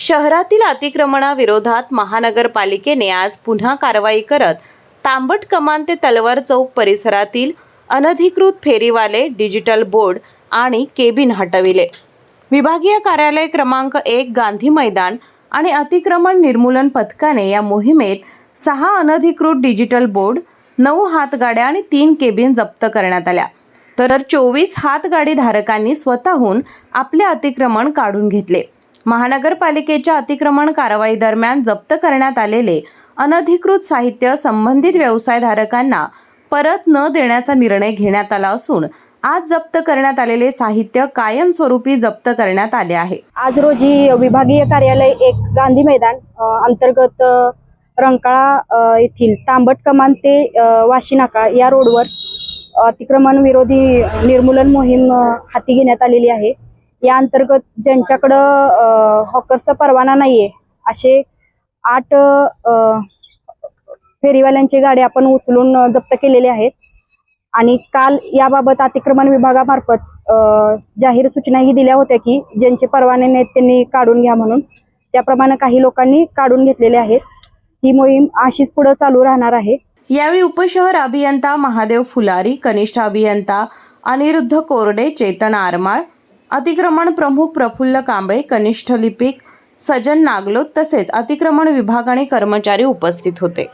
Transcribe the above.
शहरातील अतिक्रमणाविरोधात महानगरपालिकेने आज पुन्हा कारवाई करत तांबट कमान ते तलवार चौक परिसरातील अनधिकृत फेरीवाले, डिजिटल बोर्ड आणि केबिन हटविले। विभागीय कार्यालय क्रमांक 1 गांधी मैदान आणि अतिक्रमण निर्मूलन पथकाने या मोहिमेत 6 अनधिकृत डिजिटल बोर्ड, 9 हातगाड्या आणि 3 केबिन जप्त करण्यात आल्या, तर 24 हातगाडी धारकांनी स्वतःहून आपले अतिक्रमण काढून घेतले। महानगरपालिकेच्या अतिक्रमण कारवाई दरम्यान जप्त करण्यात आलेले अनधिकृत साहित्य संबंधित व्यवसायधारकांना परत न देण्याचा निर्णय घेण्यात आला असून आज जप्त करण्यात आलेले साहित्य कायमस्वरूपी जप्त करण्यात आले आहे। आज रोजी विभागीय कार्यालय 1 गांधी मैदान अंतर्गत रंकाळा येथील तांबट कमान ते वाशी नाका या रोडवर अतिक्रमण विरोधी निर्मूलन मोहीम हाती घेण्यात आलेली आहे। या अंतर्गत ज्यांच्याकडं हॉकर्सचा परवाना नाहीये असे 8 फेरीवाल्यांची गाडी आपण उचलून जप्त केलेले आहेत आणि काल याबाबत अतिक्रमण विभागामार्फत जाहीर सूचनाही दिल्या होत्या की ज्यांचे परवाने नाहीत त्यांनी काढून घ्या म्हणून। त्याप्रमाणे काही लोकांनी काढून घेतलेले आहेत। ही मोहीम अशीच पुढे चालू राहणार आहे। यावेळी उपशहर अभियंता महादेव फुलारी, कनिष्ठ अभियंता अनिरुद्ध कोरडे, चेतन आरमाळ, अतिक्रमण प्रमुख प्रफुल्ल कांबळे, कनिष्ठ लिपिक सजन नागलोत तसेच अतिक्रमण विभाग आणि कर्मचारी उपस्थित होते।